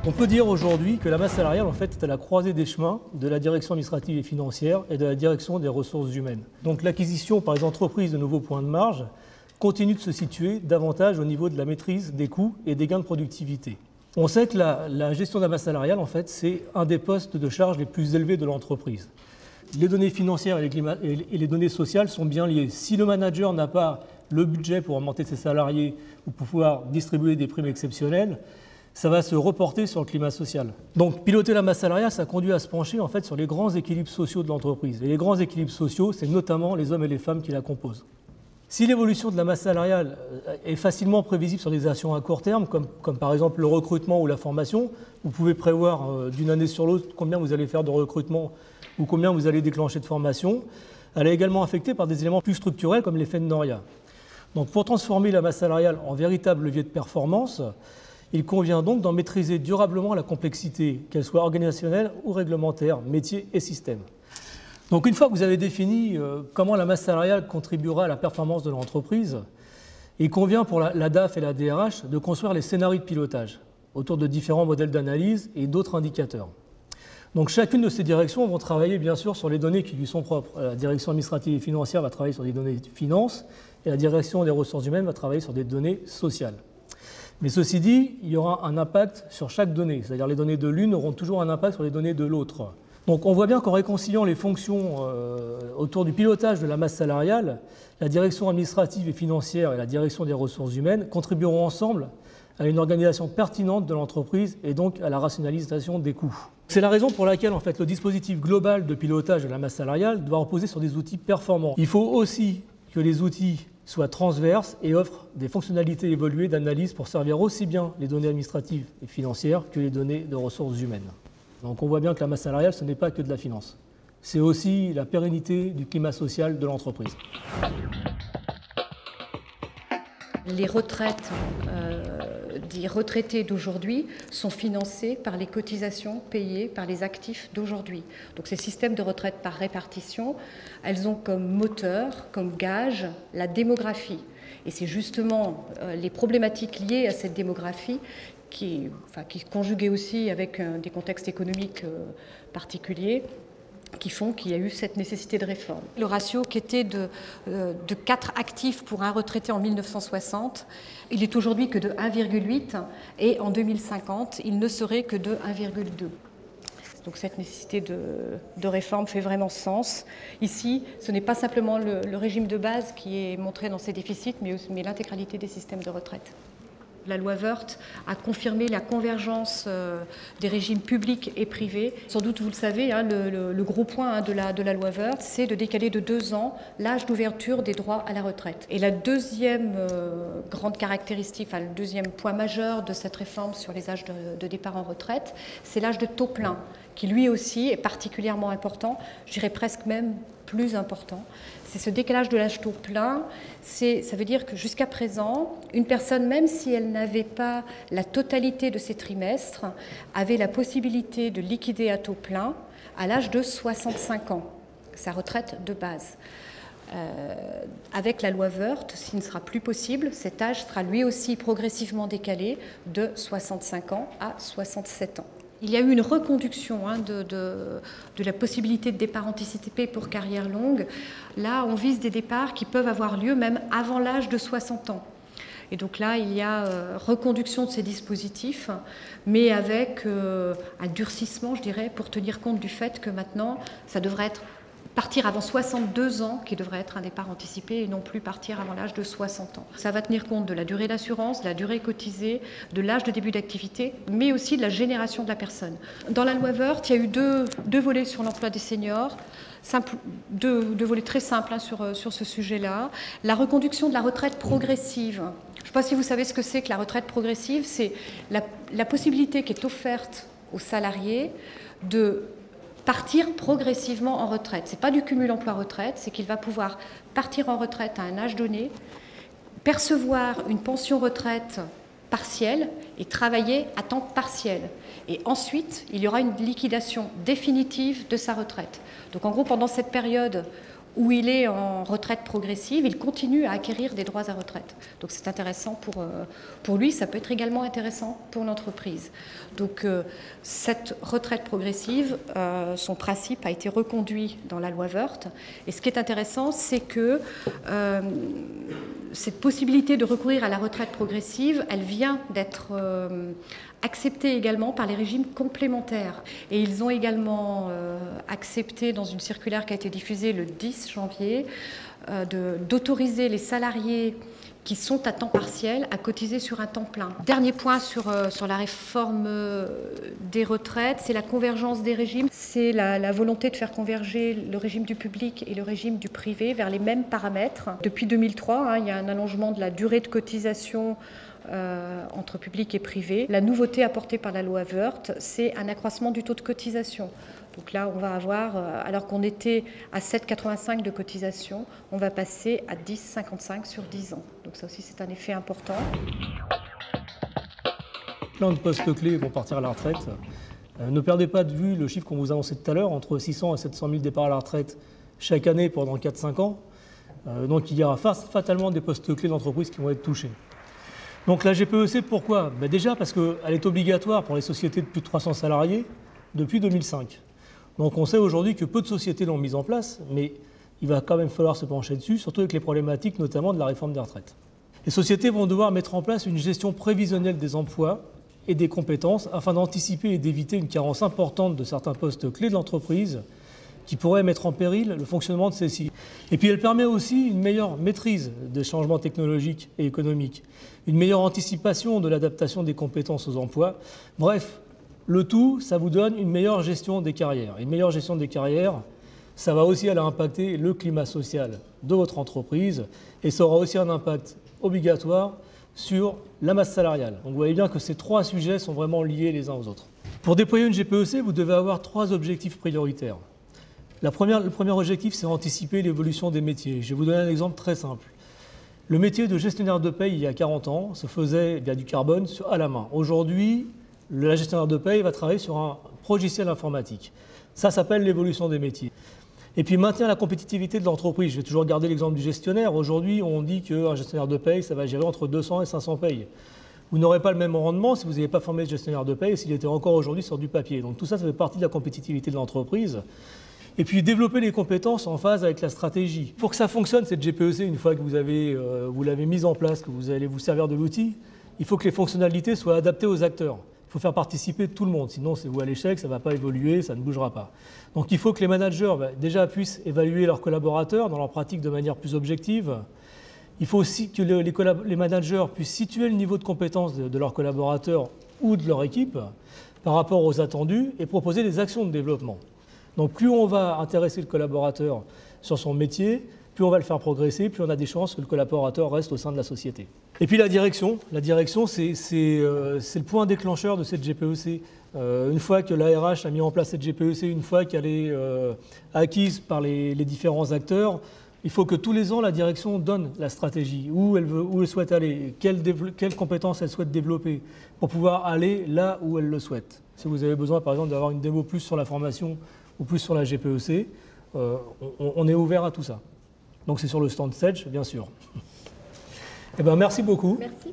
On peut dire aujourd'hui que la masse salariale en fait, est à la croisée des chemins de la direction administrative et financière et de la direction des ressources humaines. Donc l'acquisition par les entreprises de nouveaux points de marge continue de se situer davantage au niveau de la maîtrise des coûts et des gains de productivité. On sait que la gestion de la masse salariale, en fait, c'est un des postes de charge les plus élevés de l'entreprise. Les données financières et les données sociales sont bien liées. Si le manager n'a pas le budget pour augmenter ses salariés ou pour pouvoir distribuer des primes exceptionnelles, ça va se reporter sur le climat social. Donc piloter la masse salariale, ça conduit à se pencher en fait, sur les grands équilibres sociaux de l'entreprise. Et les grands équilibres sociaux, c'est notamment les hommes et les femmes qui la composent. Si l'évolution de la masse salariale est facilement prévisible sur des actions à court terme, comme par exemple le recrutement ou la formation, vous pouvez prévoir d'une année sur l'autre combien vous allez faire de recrutement ou combien vous allez déclencher de formation. Elle est également affectée par des éléments plus structurels comme l'effet de Noria. Donc pour transformer la masse salariale en véritable levier de performance, il convient donc d'en maîtriser durablement la complexité, qu'elle soit organisationnelle ou réglementaire, métier et système. Donc une fois que vous avez défini comment la masse salariale contribuera à la performance de l'entreprise, il convient pour la DAF et la DRH de construire les scénarios de pilotage autour de différents modèles d'analyse et d'autres indicateurs. Donc chacune de ces directions vont travailler bien sûr sur les données qui lui sont propres. La direction administrative et financière va travailler sur des données de finances et la direction des ressources humaines va travailler sur des données sociales. Mais ceci dit, il y aura un impact sur chaque donnée, c'est-à-dire les données de l'une auront toujours un impact sur les données de l'autre. Donc on voit bien qu'en réconciliant les fonctions autour du pilotage de la masse salariale, la direction administrative et financière et la direction des ressources humaines contribueront ensemble à une organisation pertinente de l'entreprise et donc à la rationalisation des coûts. C'est la raison pour laquelle en fait, le dispositif global de pilotage de la masse salariale doit reposer sur des outils performants. Il faut aussi que les outils soient transverses et offrent des fonctionnalités évoluées d'analyse pour servir aussi bien les données administratives et financières que les données de ressources humaines. Donc on voit bien que la masse salariale, ce n'est pas que de la finance. C'est aussi la pérennité du climat social de l'entreprise. Les retraites des retraités d'aujourd'hui sont financées par les cotisations payées par les actifs d'aujourd'hui. Donc ces systèmes de retraite par répartition, elles ont comme moteur, comme gage, la démographie. Et c'est justement les problématiques liées à cette démographie qui conjuguées aussi avec des contextes économiques particuliers, qui font qu'il y a eu cette nécessité de réforme. Le ratio qui était de 4 actifs pour un retraité en 1960, il est aujourd'hui que de 1,8 et en 2050, il ne serait que de 1,2. Donc cette nécessité de réforme fait vraiment sens. Ici, ce n'est pas simplement le régime de base qui est montré dans ces déficits, mais l'intégralité des systèmes de retraite. La loi Woerth a confirmé la convergence des régimes publics et privés. Sans doute, vous le savez, hein, le gros point de la loi Woerth, c'est de décaler de 2 ans l'âge d'ouverture des droits à la retraite. Et la deuxième grande caractéristique, enfin le deuxième point majeur de cette réforme sur les âges de départ en retraite, c'est l'âge de taux plein, qui lui aussi est particulièrement important, je dirais presque même plus important. C'est ce décalage de l'âge taux plein, ça veut dire que jusqu'à présent, une personne, même si elle n'avait pas la totalité de ses trimestres, avait la possibilité de liquider à taux plein à l'âge de 65 ans, sa retraite de base. Avec la loi Woerth, ce ne sera plus possible, cet âge sera lui aussi progressivement décalé de 65 ans à 67 ans. Il y a eu une reconduction de la possibilité de départ anticipé pour carrière longue. Là, on vise des départs qui peuvent avoir lieu même avant l'âge de 60 ans. Et donc là, il y a reconduction de ces dispositifs, mais avec un durcissement, je dirais, pour tenir compte du fait que maintenant, ça devrait partir avant 62 ans qui devrait être un départ anticipé et non plus partir avant l'âge de 60 ans. Ça va tenir compte de la durée d'assurance, de la durée cotisée, de l'âge de début d'activité, mais aussi de la génération de la personne. Dans la loi Woerth, il y a eu deux volets sur l'emploi des seniors, deux volets très simples sur ce sujet-là. La reconduction de la retraite progressive. Je ne sais pas si vous savez ce que c'est que la retraite progressive, c'est la possibilité qui est offerte aux salariés de partir progressivement en retraite. Ce n'est pas du cumul emploi-retraite, c'est qu'il va pouvoir partir en retraite à un âge donné, percevoir une pension retraite partielle et travailler à temps partiel. Et ensuite, il y aura une liquidation définitive de sa retraite. Donc en gros, pendant cette période où il est en retraite progressive, il continue à acquérir des droits à retraite. Donc c'est intéressant pour lui, ça peut être également intéressant pour l'entreprise. Donc cette retraite progressive, son principe a été reconduit dans la loi Woerth. Et ce qui est intéressant, c'est que cette possibilité de recourir à la retraite progressive, elle vient d'être acceptée également par les régimes complémentaires. Et ils ont également accepté, dans une circulaire qui a été diffusée le 10 janvier, d'autoriser les salariés qui sont à temps partiel à cotiser sur un temps plein. Dernier point sur la réforme des retraites, c'est la convergence des régimes. C'est la volonté de faire converger le régime du public et le régime du privé vers les mêmes paramètres. Depuis 2003, il y a un allongement de la durée de cotisation entre public et privé. La nouveauté apportée par la loi Woerth, c'est un accroissement du taux de cotisation. Donc là, on va avoir, alors qu'on était à 7,85 de cotisation, on va passer à 10,55 sur 10 ans. Donc ça aussi, c'est un effet important. Plein de postes clés vont partir à la retraite. Ne perdez pas de vue le chiffre qu'on vous annonçait tout à l'heure, entre 600 et 700 000 départs à la retraite chaque année pendant 4-5 ans. Donc il y aura fatalement des postes clés d'entreprise qui vont être touchés. Donc la GPEC, pourquoi? Déjà parce qu'elle est obligatoire pour les sociétés de plus de 300 salariés depuis 2005. Donc on sait aujourd'hui que peu de sociétés l'ont mise en place, mais il va quand même falloir se pencher dessus, surtout avec les problématiques notamment de la réforme des retraites. Les sociétés vont devoir mettre en place une gestion prévisionnelle des emplois et des compétences afin d'anticiper et d'éviter une carence importante de certains postes clés de l'entreprise qui pourraient mettre en péril le fonctionnement de celles-ci. Et puis elle permet aussi une meilleure maîtrise des changements technologiques et économiques, une meilleure anticipation de l'adaptation des compétences aux emplois. Bref, le tout, ça vous donne une meilleure gestion des carrières. Une meilleure gestion des carrières, ça va aussi aller impacter le climat social de votre entreprise et ça aura aussi un impact obligatoire sur la masse salariale. Donc vous voyez bien que ces trois sujets sont vraiment liés les uns aux autres. Pour déployer une GPEC, vous devez avoir trois objectifs prioritaires. Le premier objectif, c'est anticiper l'évolution des métiers. Je vais vous donner un exemple très simple. Le métier de gestionnaire de paye, il y a 40 ans, se faisait via du carbone à la main. Aujourd'hui, le gestionnaire de paye va travailler sur un logiciel informatique. Ça s'appelle l'évolution des métiers. Et puis maintenir la compétitivité de l'entreprise. Je vais toujours garder l'exemple du gestionnaire. Aujourd'hui, on dit qu'un gestionnaire de paye, ça va gérer entre 200 et 500 payes. Vous n'aurez pas le même rendement si vous n'avez pas formé le gestionnaire de paye et s'il était encore aujourd'hui sur du papier. Donc tout ça, ça fait partie de la compétitivité de l'entreprise. Et puis développer les compétences en phase avec la stratégie. Pour que ça fonctionne, cette GPEC, une fois que vous l'avez mise en place, que vous allez vous servir de l'outil, il faut que les fonctionnalités soient adaptées aux acteurs. Il faut faire participer tout le monde, sinon c'est vous à l'échec, ça ne va pas évoluer, ça ne bougera pas. Donc il faut que les managers déjà puissent évaluer leurs collaborateurs dans leur pratique de manière plus objective. Il faut aussi que les managers puissent situer le niveau de compétence de leurs collaborateurs ou de leur équipe par rapport aux attendus et proposer des actions de développement. Donc plus on va intéresser le collaborateur sur son métier, plus on va le faire progresser, plus on a des chances que le collaborateur reste au sein de la société. Et puis la direction, c'est le point déclencheur de cette GPEC. Une fois que l'ARH a mis en place cette GPEC, une fois qu'elle est acquise par les différents acteurs, il faut que tous les ans, la direction donne la stratégie, où elle souhaite aller, quelles compétences elle souhaite développer pour pouvoir aller là où elle le souhaite. Si vous avez besoin, par exemple, d'avoir une démo plus sur la formation ou plus sur la GPEC, on est ouvert à tout ça. Donc c'est sur le stand Sage, bien sûr. Eh bien, merci beaucoup. Merci.